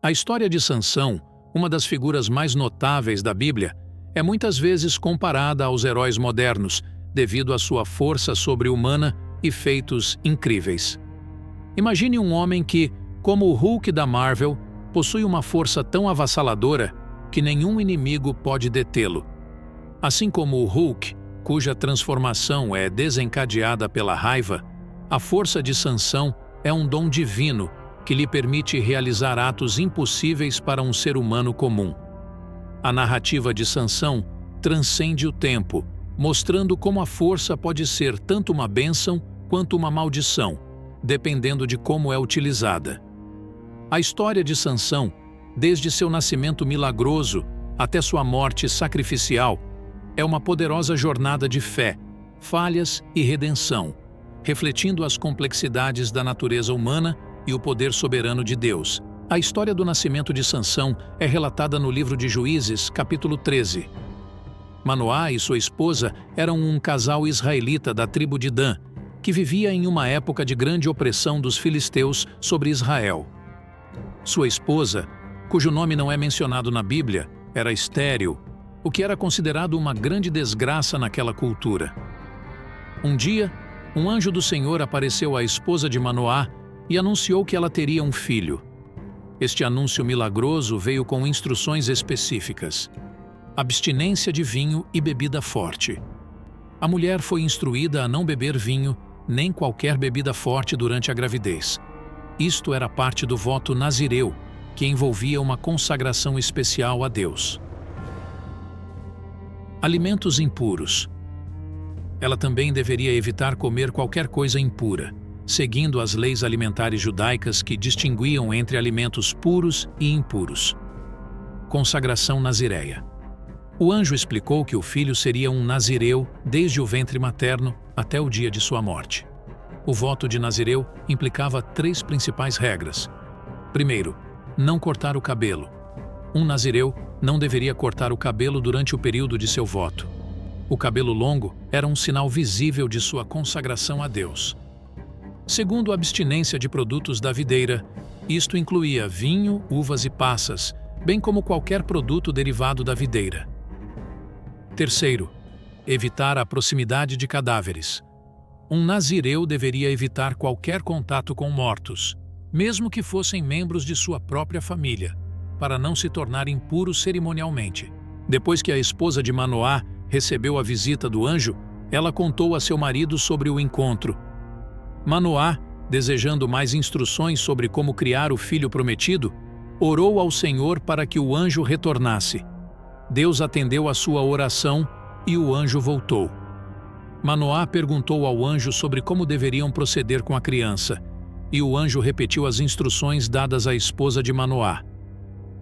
A história de Sansão, uma das figuras mais notáveis da Bíblia, é muitas vezes comparada aos heróis modernos, devido à sua força sobre-humana e feitos incríveis. Imagine um homem que, como o Hulk da Marvel, possui uma força tão avassaladora que nenhum inimigo pode detê-lo. Assim como o Hulk, cuja transformação é desencadeada pela raiva, a força de Sansão é um dom divino que lhe permite realizar atos impossíveis para um ser humano comum. A narrativa de Sansão transcende o tempo, mostrando como a força pode ser tanto uma bênção quanto uma maldição, dependendo de como é utilizada. A história de Sansão, desde seu nascimento milagroso até sua morte sacrificial, é uma poderosa jornada de fé, falhas e redenção, refletindo as complexidades da natureza humana e o poder soberano de Deus. A história do nascimento de Sansão é relatada no livro de Juízes, capítulo 13. Manoá e sua esposa eram um casal israelita da tribo de Dan, que vivia em uma época de grande opressão dos filisteus sobre Israel. Sua esposa, cujo nome não é mencionado na Bíblia, era estéril, o que era considerado uma grande desgraça naquela cultura. Um dia, um anjo do Senhor apareceu à esposa de Manoá e anunciou que ela teria um filho. Este anúncio milagroso veio com instruções específicas: abstinência de vinho e bebida forte. A mulher foi instruída a não beber vinho nem qualquer bebida forte durante a gravidez. Isto era parte do voto nazireu, que envolvia uma consagração especial a Deus. Alimentos impuros. Ela também deveria evitar comer qualquer coisa impura, seguindo as leis alimentares judaicas que distinguiam entre alimentos puros e impuros. Consagração nazireia. O anjo explicou que o filho seria um nazireu desde o ventre materno até o dia de sua morte. O voto de nazireu implicava 3 principais regras. Primeiro, não cortar o cabelo. Um nazireu não deveria cortar o cabelo durante o período de seu voto. O cabelo longo era um sinal visível de sua consagração a Deus. Segundo, a abstinência de produtos da videira. Isto incluía vinho, uvas e passas, bem como qualquer produto derivado da videira. Terceiro, evitar a proximidade de cadáveres. Um nazireu deveria evitar qualquer contato com mortos, mesmo que fossem membros de sua própria família, para não se tornar impuro cerimonialmente. Depois que a esposa de Manoá recebeu a visita do anjo, ela contou a seu marido sobre o encontro. Manoá, desejando mais instruções sobre como criar o filho prometido, orou ao Senhor para que o anjo retornasse. Deus atendeu a sua oração e o anjo voltou. Manoá perguntou ao anjo sobre como deveriam proceder com a criança, e o anjo repetiu as instruções dadas à esposa de Manoá.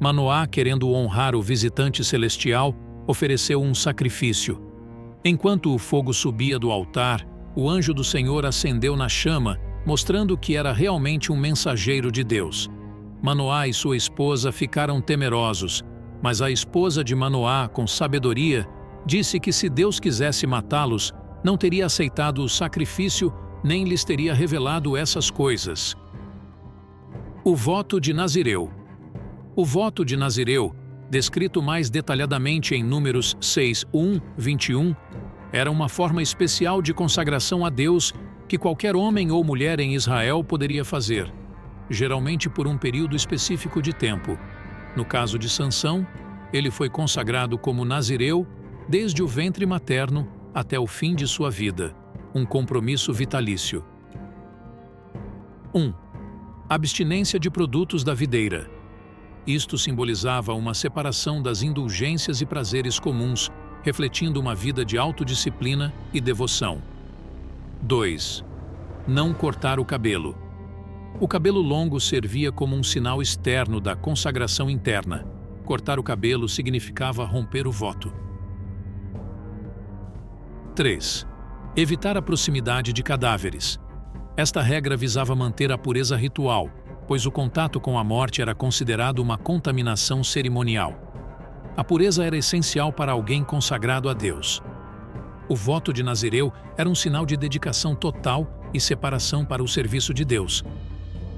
Manoá, querendo honrar o visitante celestial, ofereceu um sacrifício. Enquanto o fogo subia do altar, o anjo do Senhor acendeu na chama, mostrando que era realmente um mensageiro de Deus. Manoá e sua esposa ficaram temerosos, mas a esposa de Manoá, com sabedoria, disse que se Deus quisesse matá-los, não teria aceitado o sacrifício nem lhes teria revelado essas coisas. O voto de Nazireu. O voto de Nazireu, descrito mais detalhadamente em Números 6:1-21, era uma forma especial de consagração a Deus que qualquer homem ou mulher em Israel poderia fazer, geralmente por um período específico de tempo. No caso de Sansão, ele foi consagrado como nazireu desde o ventre materno até o fim de sua vida, um compromisso vitalício. 1. Abstinência de produtos da videira. Isto simbolizava uma separação das indulgências e prazeres comuns, refletindo uma vida de autodisciplina e devoção. 2. Não cortar o cabelo. O cabelo longo servia como um sinal externo da consagração interna. Cortar o cabelo significava romper o voto. 3. Evitar a proximidade de cadáveres. Esta regra visava manter a pureza ritual, pois o contato com a morte era considerado uma contaminação cerimonial. A pureza era essencial para alguém consagrado a Deus. O voto de Nazireu era um sinal de dedicação total e separação para o serviço de Deus.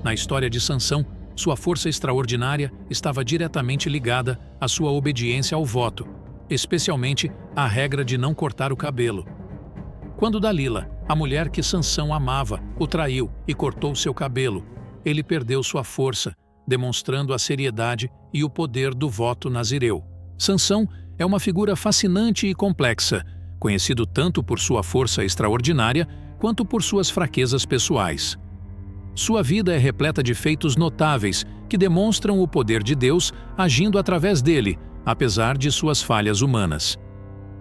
Na história de Sansão, Sua força extraordinária estava diretamente ligada à sua obediência ao voto, especialmente à regra de não cortar o cabelo. Quando Dalila, a mulher que Sansão amava, o traiu e cortou seu cabelo, ele perdeu sua força, demonstrando a seriedade e o poder do voto nazireu. Sansão é uma figura fascinante e complexa, conhecido tanto por sua força extraordinária quanto por suas fraquezas pessoais. Sua vida é repleta de feitos notáveis que demonstram o poder de Deus agindo através dele, apesar de suas falhas humanas.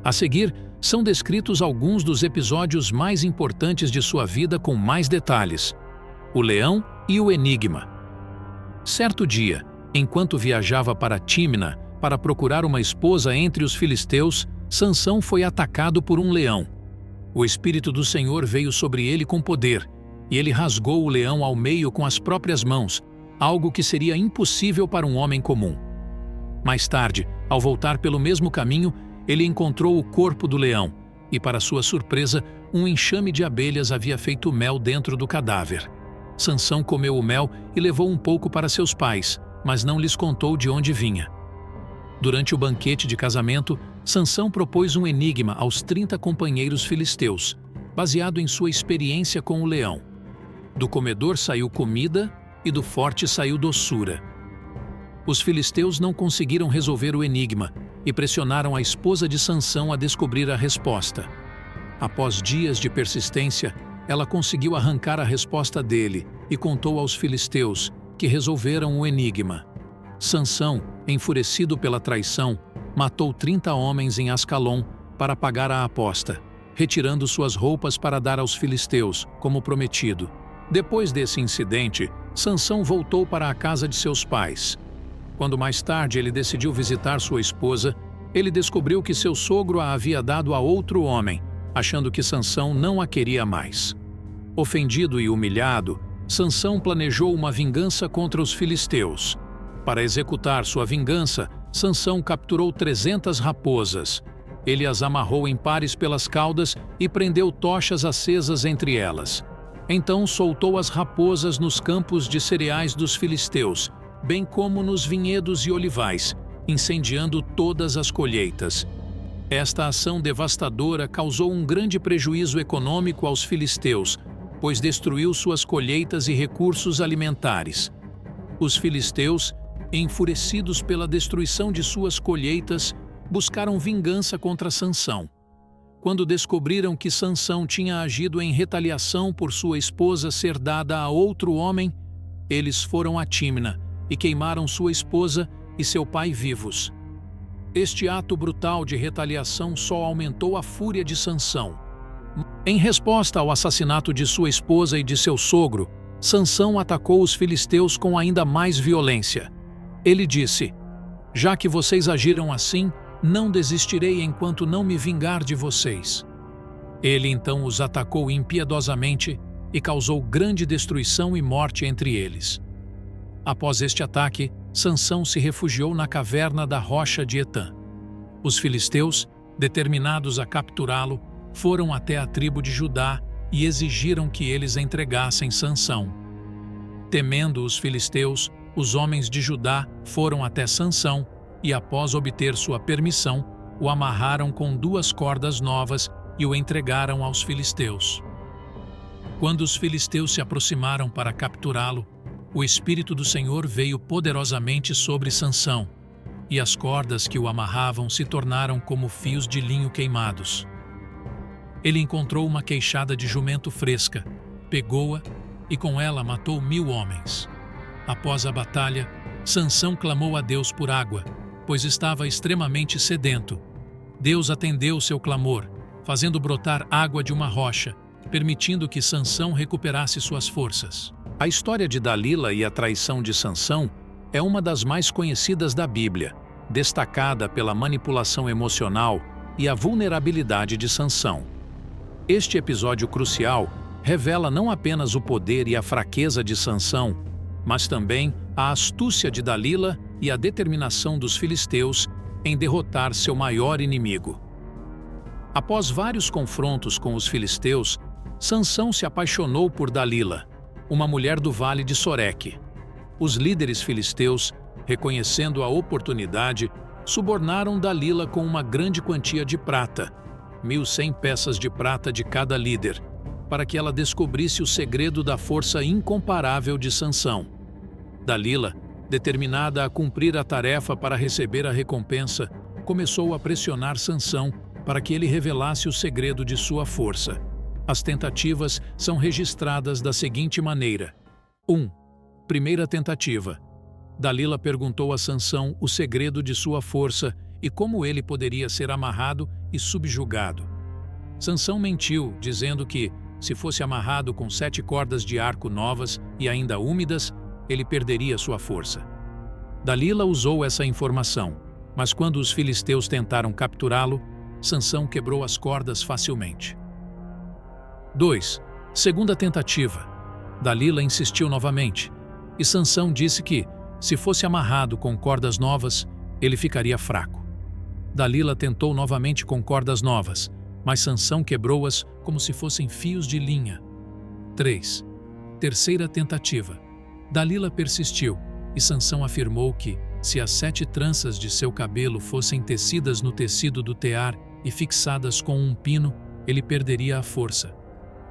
A seguir, são descritos alguns dos episódios mais importantes de sua vida com mais detalhes: o leão e o enigma. Certo dia, enquanto viajava para Tímina para procurar uma esposa entre os filisteus, Sansão foi atacado por um leão. O Espírito do Senhor veio sobre ele com poder, e ele rasgou o leão ao meio com as próprias mãos, algo que seria impossível para um homem comum. Mais tarde, ao voltar pelo mesmo caminho, ele encontrou o corpo do leão, e para sua surpresa, um enxame de abelhas havia feito mel dentro do cadáver. Sansão comeu o mel e levou um pouco para seus pais, mas não lhes contou de onde vinha. Durante o banquete de casamento, Sansão propôs um enigma aos 30 companheiros filisteus, baseado em sua experiência com o leão. Do comedor saiu comida e do forte saiu doçura. Os filisteus não conseguiram resolver o enigma e pressionaram a esposa de Sansão a descobrir a resposta. Após dias de persistência, ela conseguiu arrancar a resposta dele e contou aos filisteus, que resolveram o enigma. Sansão, enfurecido pela traição, matou 30 homens em Ascalon para pagar a aposta, retirando suas roupas para dar aos filisteus, como prometido. Depois desse incidente, Sansão voltou para a casa de seus pais. Quando mais tarde ele decidiu visitar sua esposa, ele descobriu que seu sogro a havia dado a outro homem, achando que Sansão não a queria mais. Ofendido e humilhado, Sansão planejou uma vingança contra os filisteus. Para executar sua vingança, Sansão capturou 300 raposas. Ele as amarrou em pares pelas caudas e prendeu tochas acesas entre elas. Então soltou as raposas nos campos de cereais dos filisteus, bem como nos vinhedos e olivais, incendiando todas as colheitas. Esta ação devastadora causou um grande prejuízo econômico aos filisteus, pois destruiu suas colheitas e recursos alimentares. Os filisteus, enfurecidos pela destruição de suas colheitas, buscaram vingança contra Sansão. Quando descobriram que Sansão tinha agido em retaliação por sua esposa ser dada a outro homem, eles foram a Tímina e queimaram sua esposa e seu pai vivos. Este ato brutal de retaliação só aumentou a fúria de Sansão. Em resposta ao assassinato de sua esposa e de seu sogro, Sansão atacou os filisteus com ainda mais violência. Ele disse: "Já que vocês agiram assim, não desistirei enquanto não me vingar de vocês." Ele então os atacou impiedosamente e causou grande destruição e morte entre eles. Após este ataque, Sansão se refugiou na caverna da rocha de Etã. Os filisteus, determinados a capturá-lo, foram até a tribo de Judá e exigiram que eles entregassem Sansão. Temendo os filisteus, os homens de Judá foram até Sansão e, após obter sua permissão, o amarraram com 2 cordas novas e o entregaram aos filisteus. Quando os filisteus se aproximaram para capturá-lo, o Espírito do Senhor veio poderosamente sobre Sansão, e as cordas que o amarravam se tornaram como fios de linho queimados. Ele encontrou uma queixada de jumento fresca, pegou-a e com ela matou 1000 homens. Após a batalha, Sansão clamou a Deus por água, pois estava extremamente sedento. Deus atendeu seu clamor, fazendo brotar água de uma rocha, permitindo que Sansão recuperasse suas forças. A história de Dalila e a traição de Sansão é uma das mais conhecidas da Bíblia, destacada pela manipulação emocional e a vulnerabilidade de Sansão. Este episódio crucial revela não apenas o poder e a fraqueza de Sansão, mas também a astúcia de Dalila e a determinação dos filisteus em derrotar seu maior inimigo. Após vários confrontos com os filisteus, Sansão se apaixonou por Dalila, uma mulher do vale de Soreque. Os líderes filisteus, reconhecendo a oportunidade, subornaram Dalila com uma grande quantia de prata, 1.100 peças de prata de cada líder, para que ela descobrisse o segredo da força incomparável de Sansão. Dalila, determinada a cumprir a tarefa para receber a recompensa, começou a pressionar Sansão para que ele revelasse o segredo de sua força. As tentativas são registradas da seguinte maneira. 1. Primeira tentativa. Dalila perguntou a Sansão o segredo de sua força e como ele poderia ser amarrado e subjugado. Sansão mentiu, dizendo que, se fosse amarrado com 7 cordas de arco novas e ainda úmidas, ele perderia sua força. Dalila usou essa informação, mas quando os filisteus tentaram capturá-lo, Sansão quebrou as cordas facilmente. 2. Segunda tentativa. Dalila insistiu novamente, e Sansão disse que, se fosse amarrado com cordas novas, ele ficaria fraco. Dalila tentou novamente com cordas novas, mas Sansão quebrou-as como se fossem fios de linha. 3. Terceira tentativa. Dalila persistiu, e Sansão afirmou que, se as 7 tranças de seu cabelo fossem tecidas no tecido do tear e fixadas com um pino, ele perderia a força.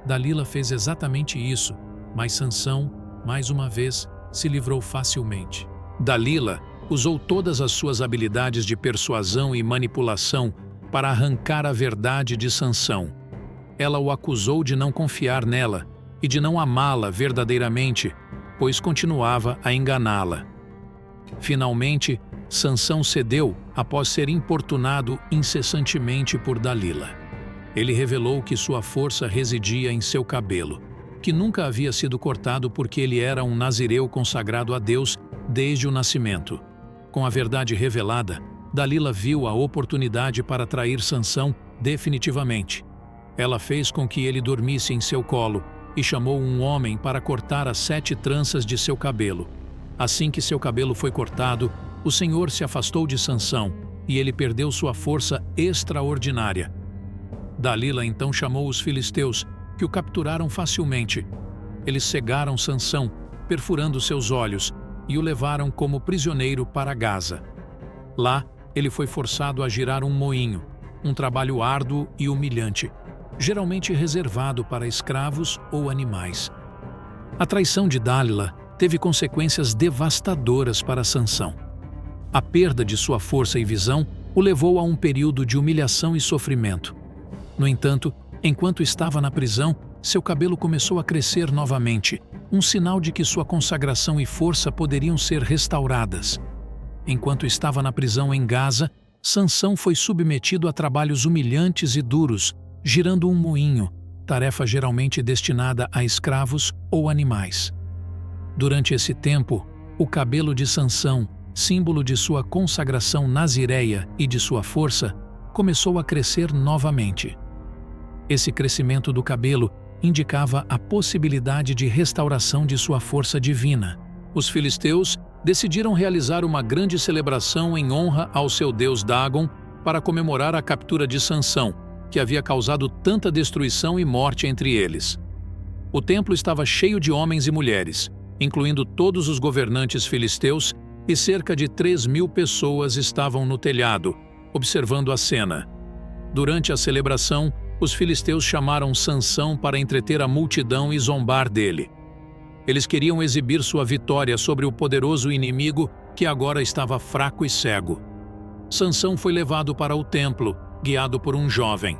Dalila fez exatamente isso, mas Sansão, mais uma vez, se livrou facilmente. Dalila usou todas as suas habilidades de persuasão e manipulação para arrancar a verdade de Sansão. Ela o acusou de não confiar nela e de não amá-la verdadeiramente, pois continuava a enganá-la. Finalmente, Sansão cedeu após ser importunado incessantemente por Dalila. Ele revelou que sua força residia em seu cabelo, que nunca havia sido cortado porque ele era um nazireu consagrado a Deus desde o nascimento. Com a verdade revelada, Dalila viu a oportunidade para trair Sansão definitivamente. Ela fez com que ele dormisse em seu colo e chamou um homem para cortar as 7 tranças de seu cabelo. Assim que seu cabelo foi cortado, o Senhor se afastou de Sansão e ele perdeu sua força extraordinária. Dalila então chamou os filisteus, que o capturaram facilmente. Eles cegaram Sansão, perfurando seus olhos, e o levaram como prisioneiro para Gaza. Lá, ele foi forçado a girar um moinho, um trabalho árduo e humilhante, geralmente reservado para escravos ou animais. A traição de Dalila teve consequências devastadoras para Sansão. A perda de sua força e visão o levou a um período de humilhação e sofrimento. No entanto, enquanto estava na prisão, seu cabelo começou a crescer novamente, um sinal de que sua consagração e força poderiam ser restauradas. Enquanto estava na prisão em Gaza, Sansão foi submetido a trabalhos humilhantes e duros, girando um moinho, tarefa geralmente destinada a escravos ou animais. Durante esse tempo, o cabelo de Sansão, símbolo de sua consagração nazireia e de sua força, começou a crescer novamente. Esse crescimento do cabelo indicava a possibilidade de restauração de sua força divina. Os filisteus decidiram realizar uma grande celebração em honra ao seu deus Dagon para comemorar a captura de Sansão, que havia causado tanta destruição e morte entre eles. O templo estava cheio de homens e mulheres, incluindo todos os governantes filisteus, e cerca de 3.000 pessoas estavam no telhado, observando a cena. Durante a celebração, os filisteus chamaram Sansão para entreter a multidão e zombar dele. Eles queriam exibir sua vitória sobre o poderoso inimigo que agora estava fraco e cego. Sansão foi levado para o templo, guiado por um jovem.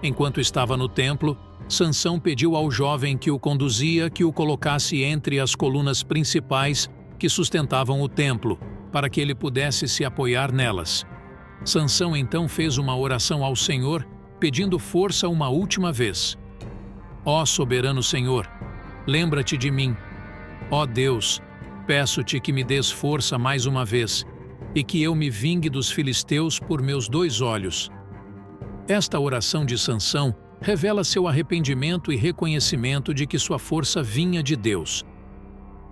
Enquanto estava no templo, Sansão pediu ao jovem que o conduzia que o colocasse entre as colunas principais que sustentavam o templo, para que ele pudesse se apoiar nelas. Sansão então fez uma oração ao Senhor, pedindo força uma última vez. Ó soberano Senhor, lembra-te de mim. Ó Deus, peço-te que me des força mais uma vez, e que eu me vingue dos filisteus por meus 2 olhos. Esta oração de Sansão revela seu arrependimento e reconhecimento de que sua força vinha de Deus.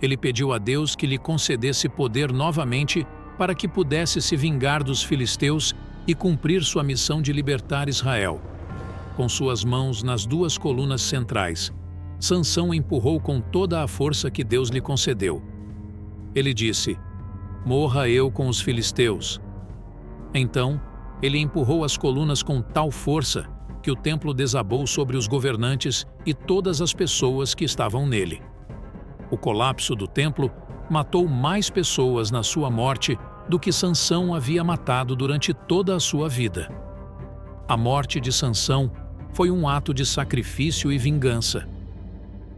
Ele pediu a Deus que lhe concedesse poder novamente para que pudesse se vingar dos filisteus e cumprir sua missão de libertar Israel. Com suas mãos nas 2 colunas centrais, Sansão empurrou com toda a força que Deus lhe concedeu. Ele disse: "Morra eu com os filisteus." Então, ele empurrou as colunas com tal força que o templo desabou sobre os governantes e todas as pessoas que estavam nele. O colapso do templo matou mais pessoas na sua morte do que Sansão havia matado durante toda a sua vida. A morte de Sansão foi um ato de sacrifício e vingança.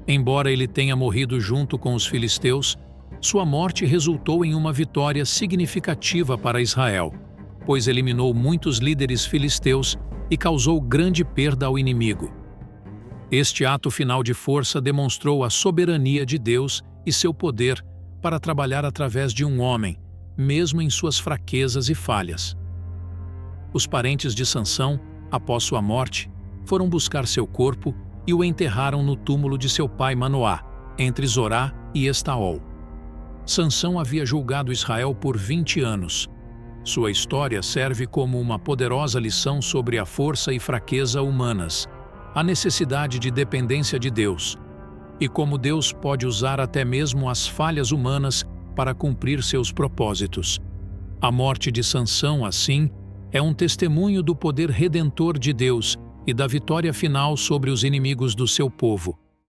Embora ele tenha morrido junto com os filisteus, sua morte resultou em uma vitória significativa para Israel, pois eliminou muitos líderes filisteus e causou grande perda ao inimigo. Este ato final de força demonstrou a soberania de Deus e seu poder para trabalhar através de um homem, mesmo em suas fraquezas e falhas. Os parentes de Sansão, após sua morte, foram buscar seu corpo e o enterraram no túmulo de seu pai Manoá, entre Zorá e Estaol. Sansão havia julgado Israel por 20 anos. Sua história serve como uma poderosa lição sobre a força e fraqueza humanas, a necessidade de dependência de Deus, e como Deus pode usar até mesmo as falhas humanas para cumprir seus propósitos. A morte de Sansão, assim, é um testemunho do poder redentor de Deus e da vitória final sobre os inimigos do seu povo.